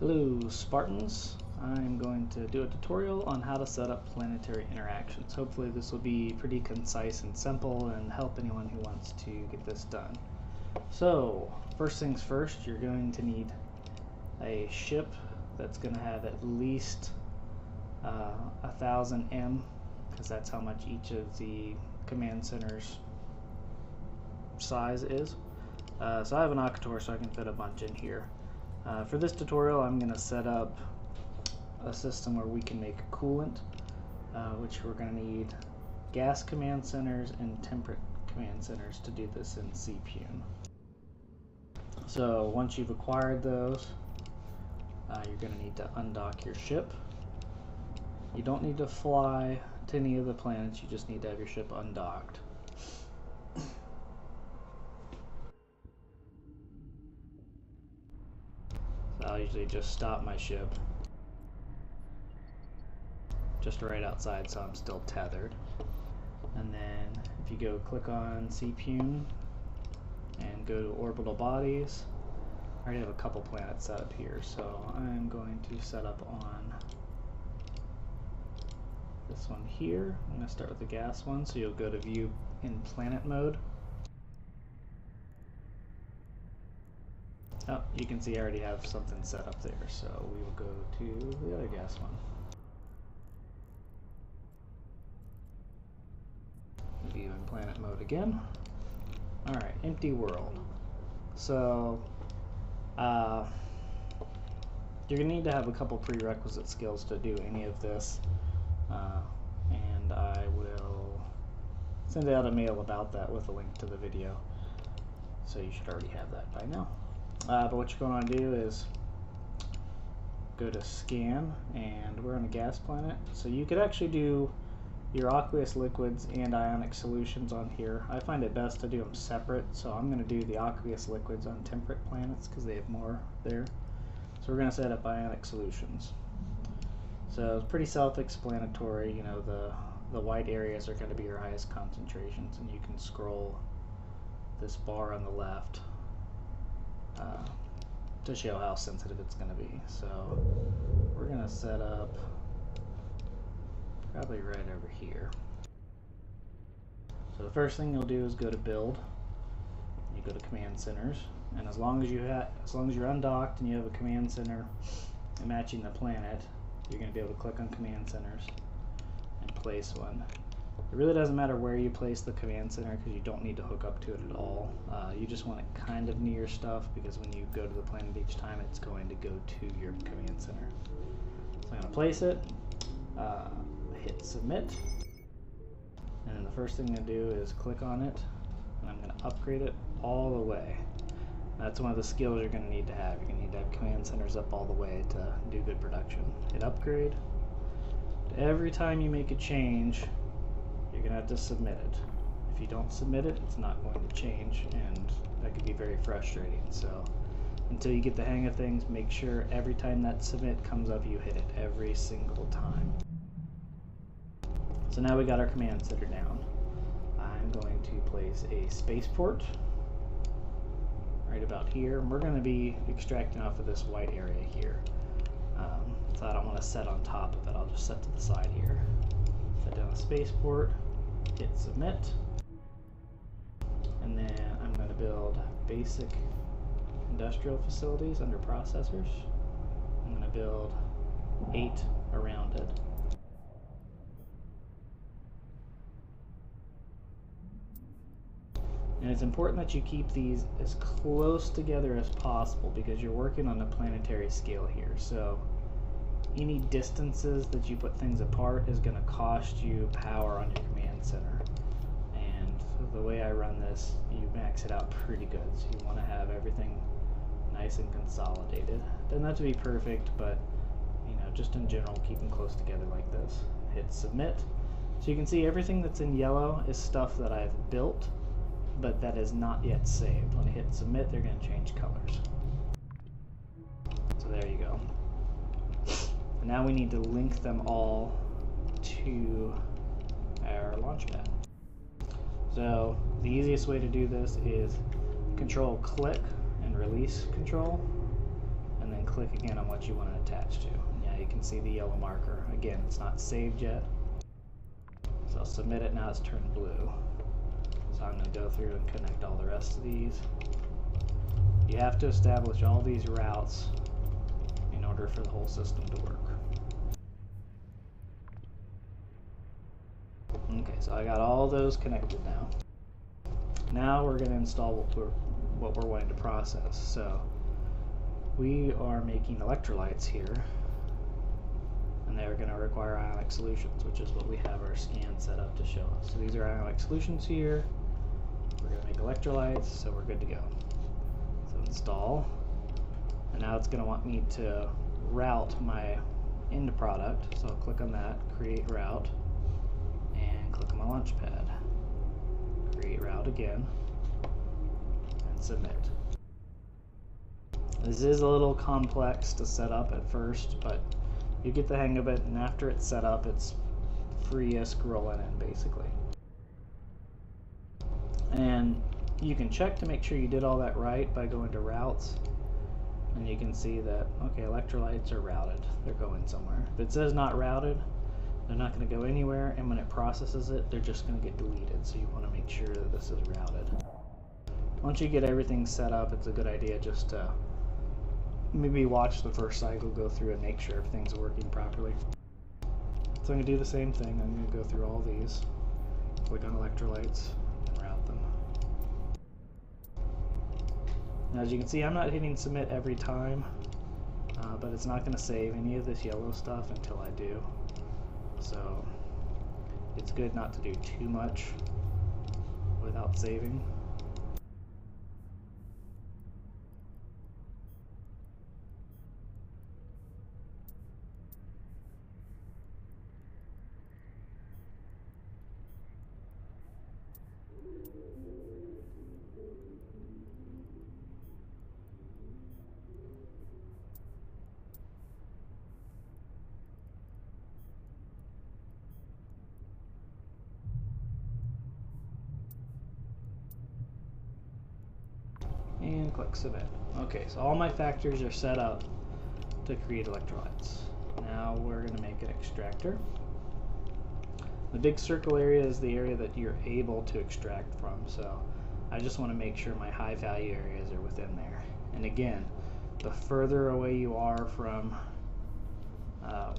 Hello Spartans, I'm going to do a tutorial on how to set up planetary interactions. Hopefully this will be pretty concise and simple and help anyone who wants to get this done. So first things first, you're going to need a ship that's going to have at least 1000 M, because that's how much each of the command centers size is. So I have an Octor, so I can fit a bunch in here. For this tutorial, I'm going to set up a system where we can make coolant, which we're going to need gas command centers and temperate command centers to do this in CPUN. So once you've acquired those, you're going to need to undock your ship. You don't need to fly to any of the planets, you just need to have your ship undocked. I'll usually just stop my ship just right outside, so I'm still tethered. And then if you go click on CPUN and go to orbital bodies, I already have a couple planets set up here, so I'm going to set up on this one here. I'm going to start with the gas one, so you'll go to view in planet mode. Oh, you can see I already have something set up there, so we will go to the other gas one. View in planet mode again. Alright, empty world. So, you're going to need to have a couple prerequisite skills to do any of this, and I will send out a mail about that with a link to the video, so you should already have that by now. But what you're going to do is go to scan, and we're on a gas planet, so you could actually do your aqueous liquids and ionic solutions on here. I find it best to do them separate, so I'm going to do the aqueous liquids on temperate planets because they have more there. So we're going to set up ionic solutions. So it's pretty self-explanatory. You know, the white areas are going to be your highest concentrations, and you can scroll this bar on the left to show how sensitive it's going to be. So we're going to set up probably right over here. So the first thing you'll do is go to build. You go to command centers, and as long as you're undocked and you have a command center matching the planet, you're going to be able to click on command centers and place one. It really doesn't matter where you place the command center because you don't need to hook up to it at all. You just want it kind of near stuff because when you go to the planet each time, it's going to go to your command center. So I'm going to place it, hit submit, and then the first thing to do is click on it, and I'm going to upgrade it all the way. That's one of the skills you're going to need to have. You're going to need to have command centers up all the way to do good production. Hit upgrade. Every time you make a change, you're going to have to submit it. If you don't submit it, it's not going to change, and that could be very frustrating. So until you get the hang of things, make sure every time that submit comes up, you hit it every single time. So now we got our command center down. I'm going to place a spaceport right about here, and we're going to be extracting off of this white area here. So I don't want to set on top of it, I'll just set to the side here. Set down a spaceport, hit submit, and then I'm going to build basic industrial facilities under processors. I'm going to build 8 around it. And it's important that you keep these as close together as possible because you're working on a planetary scale here. So any distances that you put things apart is going to cost you power on your command center. And the way I run this, you max it out pretty good. So you want to have everything nice and consolidated. Doesn't have to be perfect, but you know, just in general, keep them close together like this. Hit submit. So you can see everything that's in yellow is stuff that I've built, but that is not yet saved. When I hit submit, they're going to change colors. So there you go. And now we need to link them all to our launch pad. So the easiest way to do this is control click and release control, and then click again on what you want to attach to. Yeah, you can see the yellow marker. Again, it's not saved yet. So I'll submit it, now it's turned blue. So I'm going to go through and connect all the rest of these. You have to establish all these routes in order for the whole system to work. Okay, so I got all those connected now. Now we're going to install what we're wanting to process. So we are making electrolytes here, and they're going to require ionic solutions, which is what we have our scan set up to show us. So these are ionic solutions here. We're going to make electrolytes, so we're good to go. So install, and now it's going to want me to route my end product. So I'll click on that, create route, and click on my launch pad. Create route again, and submit. This is a little complex to set up at first, but you get the hang of it, and after it's set up, it's free as scrolling in basically. And you can check to make sure you did all that right by going to routes, and you can see that, okay, electrolytes are routed, they're going somewhere. If it says not routed, they're not going to go anywhere, and when it processes it, they're just going to get deleted, so you want to make sure that this is routed. Once you get everything set up, it's a good idea just to maybe watch the first cycle, go through and make sure everything's working properly. So I'm going to do the same thing. I'm going to go through all these, click on electrolytes, and route them. Now, as you can see, I'm not hitting submit every time, but it's not going to save any of this yellow stuff until I do. So it's good not to do too much without saving. And click submit. Okay, so all my factors are set up to create electrolytes. Now we're going to make an extractor. The big circle area is the area that you're able to extract from, so I just want to make sure my high value areas are within there. And again, the further away you are from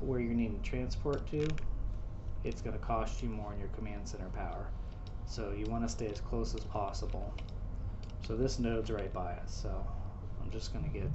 where you're needing to transport to, it's going to cost you more in your command center power. So you want to stay as close as possible. So this node's right by us, so I'm just going to get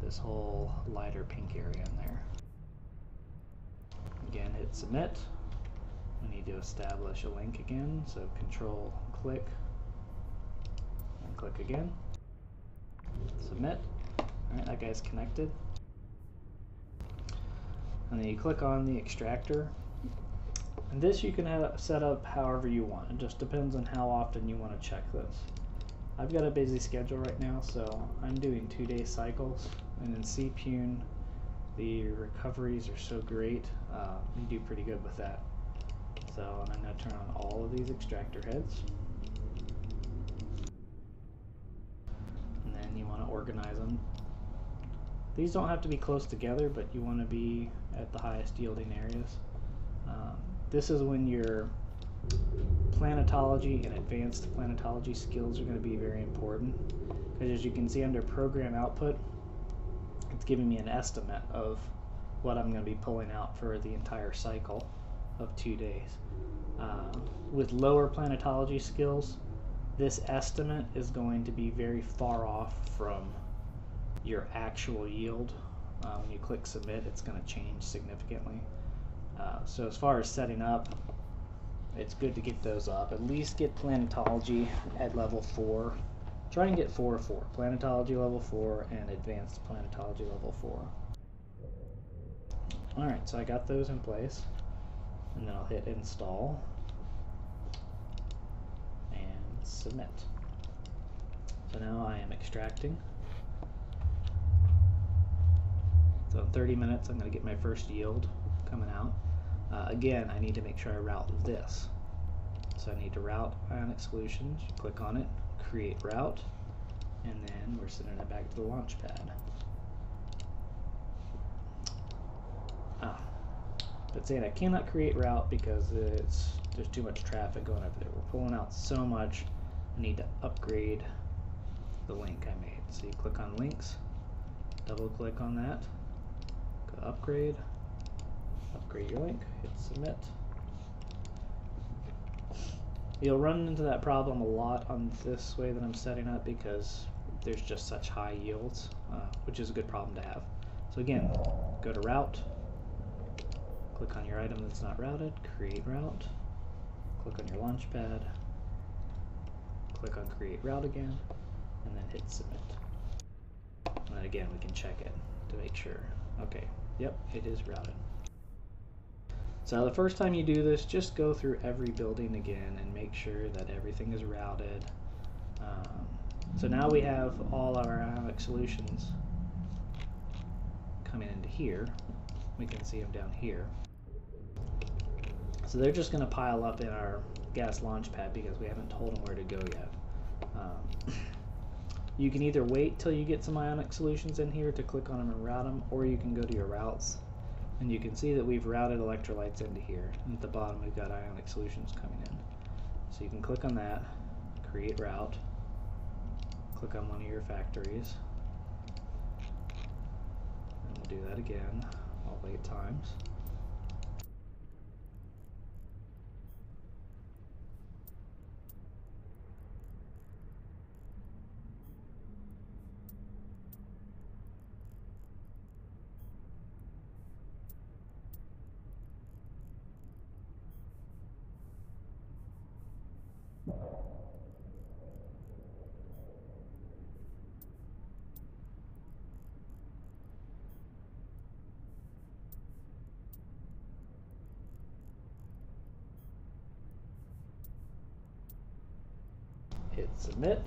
this whole lighter pink area in there. Again, hit submit. We need to establish a link again, so control click and click again. Submit. Alright, that guy's connected. And then you click on the extractor. And this you can set up however you want. It just depends on how often you want to check this. I've got a busy schedule right now, so I'm doing 2-day cycles, and in CPune the recoveries are so great, you do pretty good with that. So I'm going to turn on all of these extractor heads, and then you want to organize them. These don't have to be close together, but you want to be at the highest yielding areas. This is when your planetology and advanced planetology skills are going to be very important, because as you can see under program output, it's giving me an estimate of what I'm going to be pulling out for the entire cycle of 2 days. With lower planetology skills, this estimate is going to be very far off from your actual yield. When you click submit, it's going to change significantly. So as far as setting up, it's good to get those up. At least get planetology at level 4. Try and get 4 or 4. Planetology level 4 and advanced planetology level 4. Alright, so I got those in place. And then I'll hit install and submit. So now I am extracting. So in 30 minutes I'm going to get my first yield coming out. Again, I need to make sure I route this. So I need to route ionic solutions. You click on it, create route, and then we're sending it back to the launch pad. But saying I cannot create route because there's too much traffic going over there. We're pulling out so much, I need to upgrade the link I made. So you click on links, double click on that, go upgrade your link, hit submit. You'll run into that problem a lot on this way that I'm setting up because there's just such high yields, which is a good problem to have. So again, go to route, click on your item that's not routed, create route, click on your launch pad, click on create route again, and then hit submit. And then again, we can check it to make sure. Okay, yep, it is routed. So the first time you do this, just go through every building again and make sure that everything is routed. So now we have all our ionic solutions coming into here. We can see them down here. So they're just going to pile up in our gas launch pad because we haven't told them where to go yet. You can either wait till you get some ionic solutions in here to click on them and route them, or you can go to your routes. And you can see that we've routed electrolytes into here. And at the bottom we've got ionic solutions coming in. So you can click on that, create route, click on one of your factories, and we'll do that again all 8 times. Hit submit.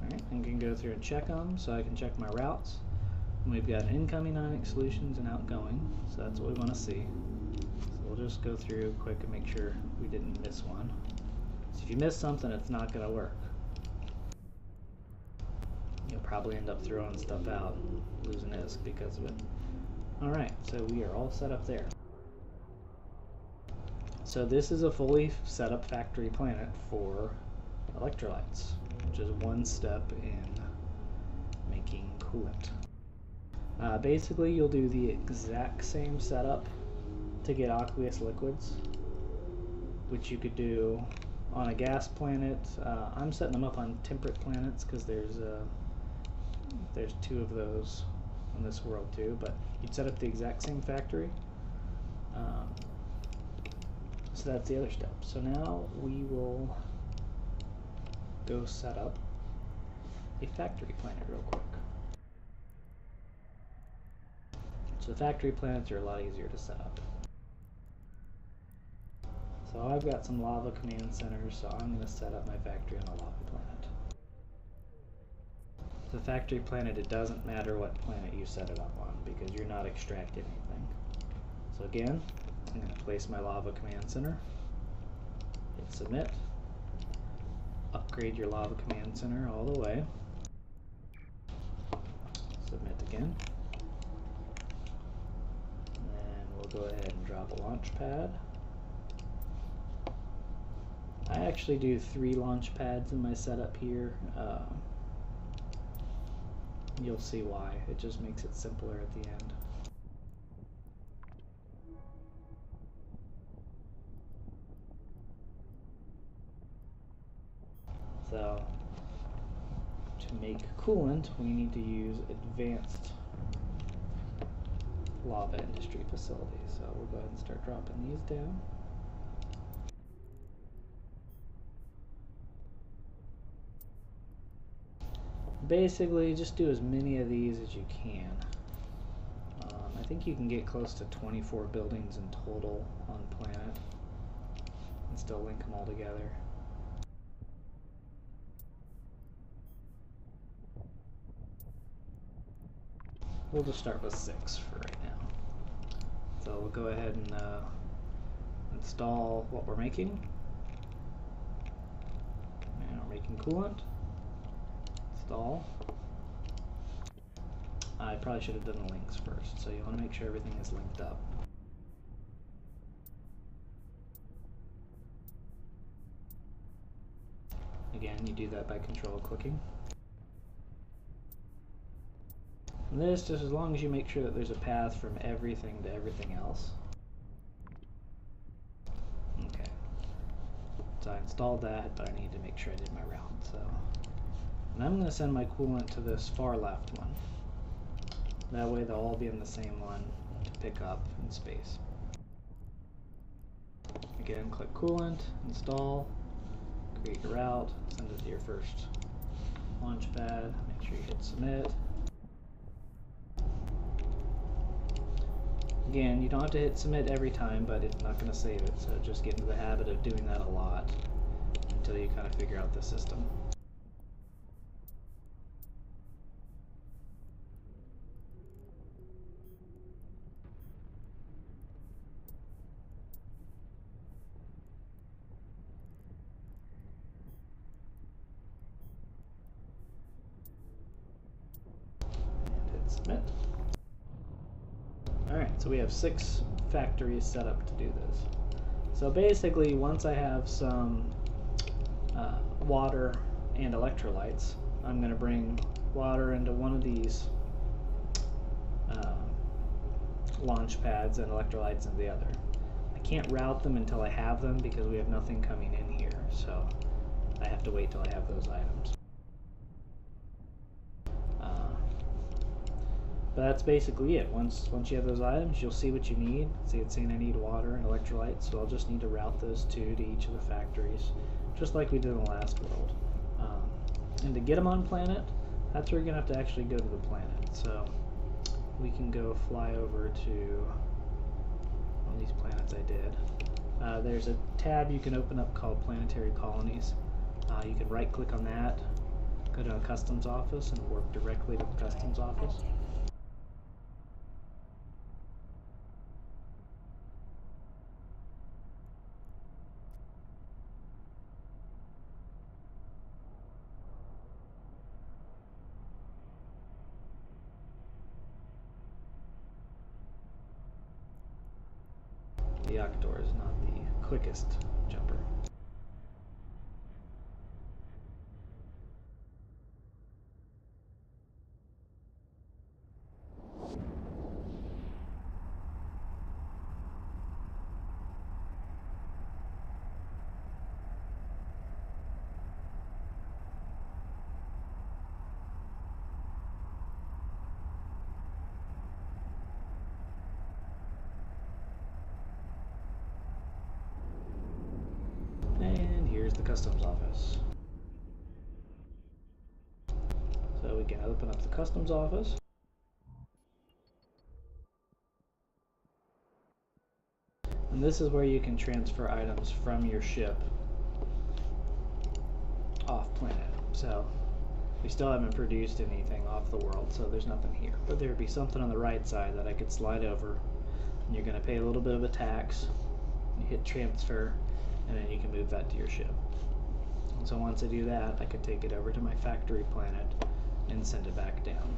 Alright, and you can go through and check them, so I can check my routes. And we've got incoming ionic solutions and outgoing, so that's what we want to see. So we'll just go through quick and make sure we didn't miss one. So if you miss something, it's not going to work. You'll probably end up throwing stuff out and losing ISK because of it. Alright, so we are all set up there. So this is a fully set up factory planet for electrolytes, which is one step in making coolant. Basically, you'll do the exact same setup to get aqueous liquids, which you could do on a gas planet. I'm setting them up on temperate planets because there's 2 of those in this world too, but you'd set up the exact same factory. So that's the other step. So now we will go set up a factory planet real quick. So factory planets are a lot easier to set up. So I've got some lava command centers, so I'm going to set up my factory on a lava planet. The factory planet, it doesn't matter what planet you set it up on because you're not extracting anything. So again, I'm going to place my lava command center, hit submit, upgrade your lava command center all the way, submit again, and then we'll go ahead and drop a launch pad. I actually do 3 launch pads in my setup here. You'll see why. It just makes it simpler at the end. So, to make coolant, we need to use advanced lava industry facilities. So we'll go ahead and start dropping these down. Basically, just do as many of these as you can. I think you can get close to 24 buildings in total on planet and still link them all together. We'll just start with 6 for right now. So we'll go ahead and install what we're making. And we're making coolant. Install. I probably should have done the links first, so you want to make sure everything is linked up. Again, you do that by control clicking. And this, just as long as you make sure that there's a path from everything to everything else. Okay. So I installed that, but I need to make sure I did my route. So, and I'm going to send my coolant to this far left one. That way they'll all be in the same one to pick up in space. Again, click coolant, install, create your route, send it to your first launch pad, make sure you hit submit. Again, you don't have to hit submit every time, but it's not going to save it, so just get into the habit of doing that a lot until you kind of figure out the system. And hit submit. Alright, so we have 6 factories set up to do this. So basically, once I have some water and electrolytes, I'm going to bring water into one of these launch pads and electrolytes into the other. I can't route them until I have them because we have nothing coming in here, so I have to wait till I have those items. But that's basically it. Once you have those items, you'll see what you need. See, it's saying I need water and electrolytes, so I'll just need to route those two to each of the factories, just like we did in the last world. And to get them on planet, that's where you're going to have to actually go to the planet. So we can go fly over to one of these planets I did. There's a tab you can open up called Planetary Colonies. You can right-click on that, go to a customs office, and work directly to the customs office. The Octor is not the quickest jumper. And here's the customs office. So we can open up the customs office. And this is where you can transfer items from your ship off planet. So we still haven't produced anything off the world, so there's nothing here. But there would be something on the right side that I could slide over. And you're going to pay a little bit of a tax. You hit transfer, and then you can move that to your ship. And so once I do that, I can take it over to my factory planet and send it back down.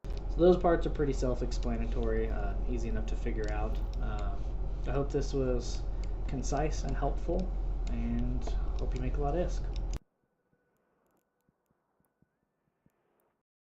So those parts are pretty self-explanatory, easy enough to figure out. I hope this was concise and helpful, and hope you make a lot of ISK.